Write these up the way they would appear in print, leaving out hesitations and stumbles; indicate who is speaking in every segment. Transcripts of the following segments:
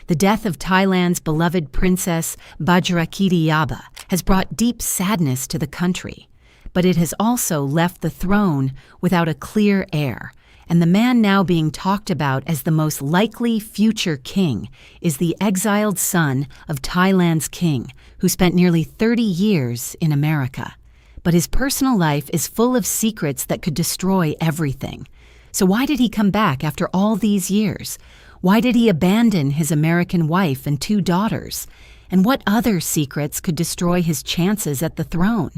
Speaker 1: The death of Thailand's beloved Princess Bajrakitiyabha has brought deep sadness to the country, but it has also left the throne without a clear heir, and the man now being talked about as the most likely future king is the exiled son of Thailand's king, who spent nearly 30 years in America. But his personal life is full of secrets that could destroy everything. So why did he come back after all these years? Why did he abandon his American wife and 2 daughters? And what other secrets could destroy his chances at the throne?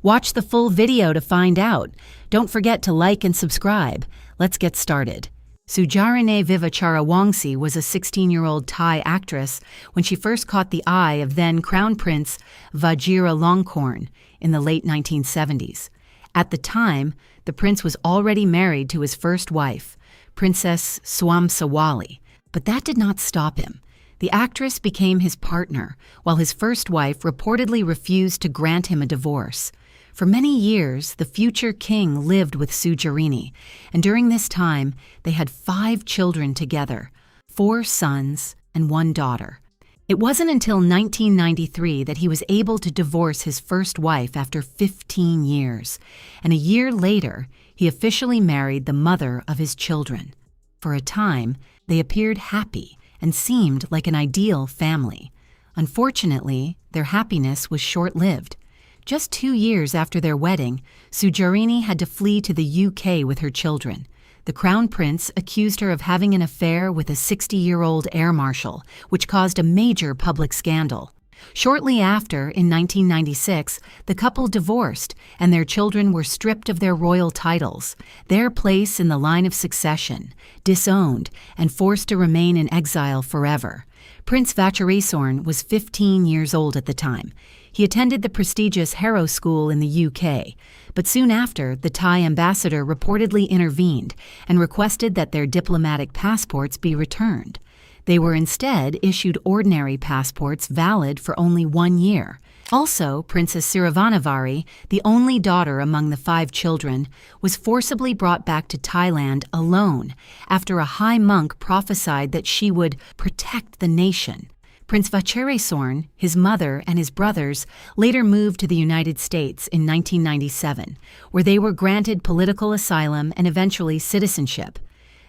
Speaker 1: Watch the full video to find out. Don't forget to like and subscribe. Let's get started. Sujarine Vivacharewongsi was a 16-year-old Thai actress when she first caught the eye of then Crown Prince Vajiralongkorn in the late 1970s. At the time, the prince was already married to his first wife, Princess Swamsawali, but that did not stop him. The actress became his partner, while his first wife reportedly refused to grant him a divorce. For many years, the future king lived with Sujarine, and during this time, they had 5 children together, 4 sons and 1 daughter. It wasn't until 1993 that he was able to divorce his first wife after 15 years, and a year later, he officially married the mother of his children. For a time, they appeared happy and seemed like an ideal family. Unfortunately, their happiness was short-lived. Just 2 years after their wedding, Sujarine had to flee to the UK with her children. The Crown Prince accused her of having an affair with a 60-year-old air marshal, which caused a major public scandal. Shortly after, in 1996, the couple divorced, and their children were stripped of their royal titles, their place in the line of succession, disowned, and forced to remain in exile forever. Prince Vajiralongkorn was 15 years old at the time. He attended the prestigious Harrow School in the UK, but soon after, the Thai ambassador reportedly intervened and requested that their diplomatic passports be returned. They were instead issued ordinary passports valid for only 1 year. Also, Princess Sirivanavari, the only daughter among the 5 children, was forcibly brought back to Thailand alone after a high monk prophesied that she would protect the nation. Prince Vajiralongkorn, his mother, and his brothers later moved to the United States in 1997, where they were granted political asylum and eventually citizenship.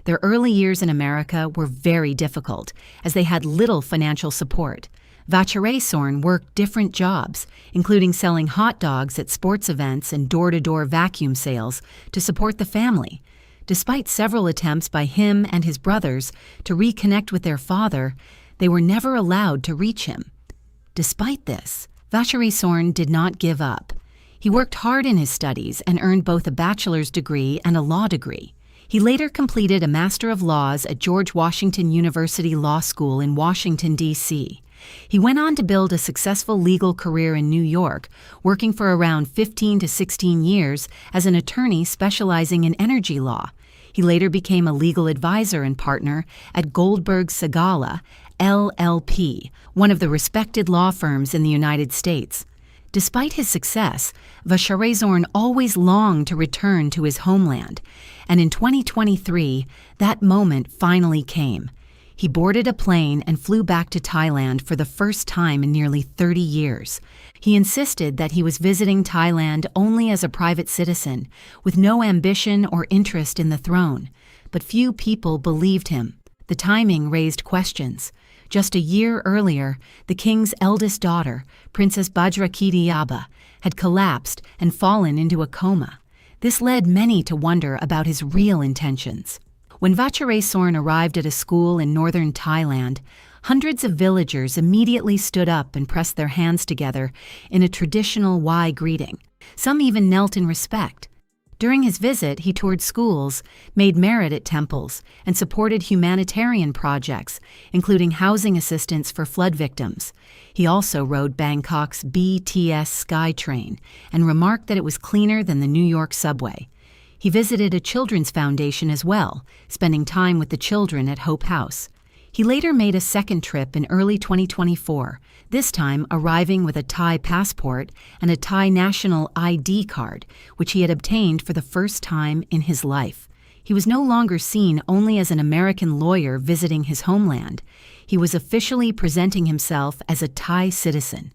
Speaker 1: Their early years in America were very difficult, as they had little financial support. Vajiralongkorn worked different jobs, including selling hot dogs at sports events and door-to-door vacuum sales to support the family. Despite several attempts by him and his brothers to reconnect with their father, they were never allowed to reach him. Despite this, Vajiralongkorn did not give up. He worked hard in his studies and earned both a bachelor's degree and a law degree. He later completed a Master of Laws at George Washington University Law School in Washington, D.C. He went on to build a successful legal career in New York, working for around 15 to 16 years as an attorney specializing in energy law. He later became a legal advisor and partner at Goldberg Segalla, LLP, one of the respected law firms in the United States. Despite his success, Vajiralongkorn always longed to return to his homeland, and in 2023, that moment finally came. He boarded a plane and flew back to Thailand for the first time in nearly 30 years. He insisted that he was visiting Thailand only as a private citizen, with no ambition or interest in the throne. But few people believed him. The timing raised questions. Just a year earlier, the king's eldest daughter, Princess Bajrakitiyabha, had collapsed and fallen into a coma. This led many to wonder about his real intentions. When Vajiralongkorn arrived at a school in northern Thailand, hundreds of villagers immediately stood up and pressed their hands together in a traditional Y greeting. Some even knelt in respect. During his visit, he toured schools, made merit at temples, and supported humanitarian projects, including housing assistance for flood victims. He also rode Bangkok's BTS SkyTrain and remarked that it was cleaner than the New York subway. He visited a children's foundation as well, spending time with the children at Hope House. He later made a second trip in early 2024, this time arriving with a Thai passport and a Thai national ID card, which he had obtained for the first time in his life. He was no longer seen only as an American lawyer visiting his homeland. he was officially presenting himself as a Thai citizen.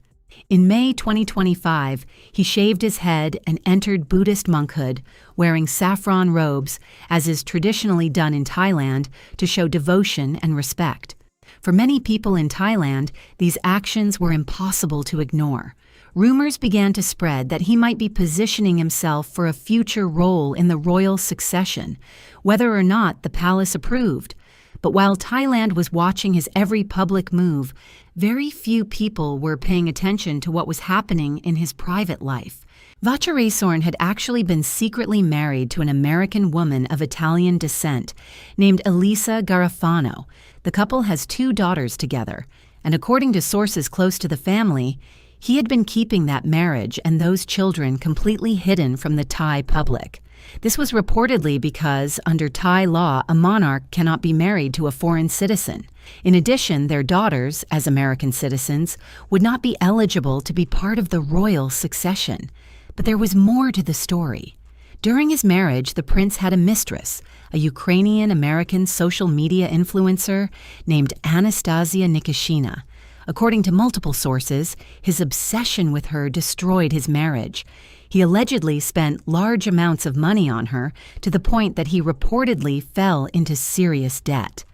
Speaker 1: In May 2025, he shaved his head and entered Buddhist monkhood, wearing saffron robes, as is traditionally done in Thailand, to show devotion and respect. For many people in Thailand, these actions were impossible to ignore. Rumors began to spread that he might be positioning himself for a future role in the royal succession, whether or not the palace approved. But while Thailand was watching his every public move, very few people were paying attention to what was happening in his private life. Vajrayesorn had actually been secretly married to an American woman of Italian descent named Elisa Garofano. The couple has 2 daughters together, and according to sources close to the family, he had been keeping that marriage and those children completely hidden from the Thai public. This was reportedly because, under Thai law, a monarch cannot be married to a foreign citizen. In addition, their daughters, as American citizens, would not be eligible to be part of the royal succession. But there was more to the story. During his marriage, the prince had a mistress, a Ukrainian-American social media influencer named Anastasia Nikishina. According to multiple sources, his obsession with her destroyed his marriage. He allegedly spent large amounts of money on her to the point that he reportedly fell into serious debt.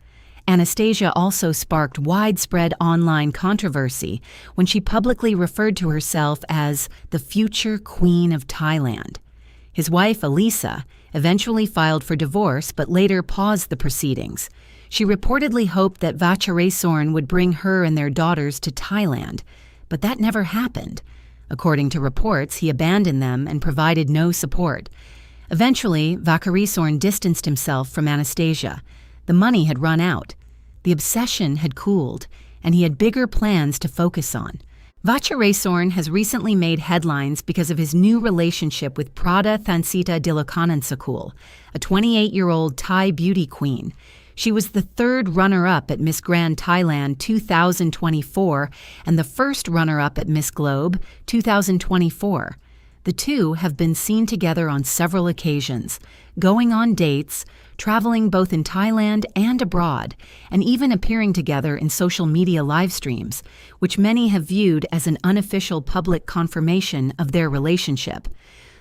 Speaker 1: Anastasia also sparked widespread online controversy when she publicly referred to herself as the future Queen of Thailand. His wife, Elisa, eventually filed for divorce but later paused the proceedings. She reportedly hoped that Vajrayesorn would bring her and their daughters to Thailand, but that never happened. According to reports, he abandoned them and provided no support. Eventually, Vajrayesorn distanced himself from Anastasia. The money had run out. The obsession had cooled, and he had bigger plans to focus on. Vajrayesorn has recently made headlines because of his new relationship with Prada Thansita Dilakanansekul, a 28-year-old Thai beauty queen. She was the 3rd runner-up at Miss Grand Thailand 2024 and the first runner-up at Miss Globe 2024. The two have been seen together on several occasions, going on dates, traveling both in Thailand and abroad, and even appearing together in social media live streams, which many have viewed as an unofficial public confirmation of their relationship.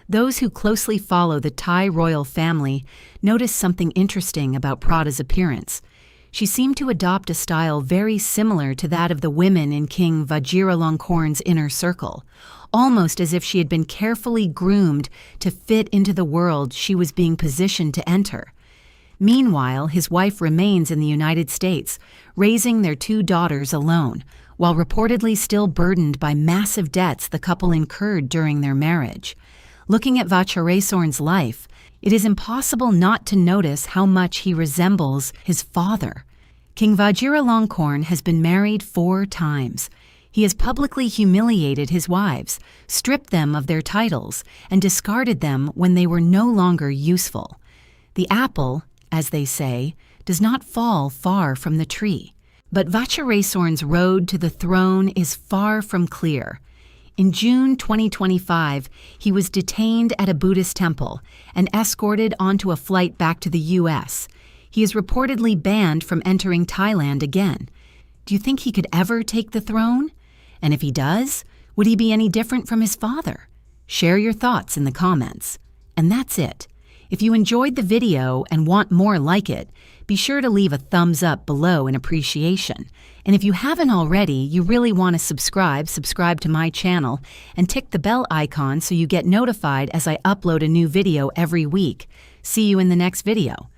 Speaker 1: Those who closely follow the Thai royal family notice something interesting about Prada's appearance. She seemed to adopt a style very similar to that of the women in King Vajiralongkorn's inner circle, almost as if she had been carefully groomed to fit into the world she was being positioned to enter. Meanwhile, his wife remains in the United States, raising their 2 daughters alone, while reportedly still burdened by massive debts the couple incurred during their marriage. Looking at Vajrayesorn's life, it is impossible not to notice how much he resembles his father. King Vajiralongkorn has been married 4 times. He has publicly humiliated his wives, stripped them of their titles, and discarded them when they were no longer useful. The apple, as they say, does not fall far from the tree. But Vajrayesorn's road to the throne is far from clear. In June 2025, he was detained at a Buddhist temple and escorted onto a flight back to the U.S. He is reportedly banned from entering Thailand again. Do you think he could ever take the throne? And if he does, would he be any different from his father? Share your thoughts in the comments. And that's it. If you enjoyed the video and want more like it, be sure to leave a thumbs up below in appreciation. And if you haven't already, you really want to subscribe to my channel and tick the bell icon so you get notified as I upload a new video every week. See you in the next video.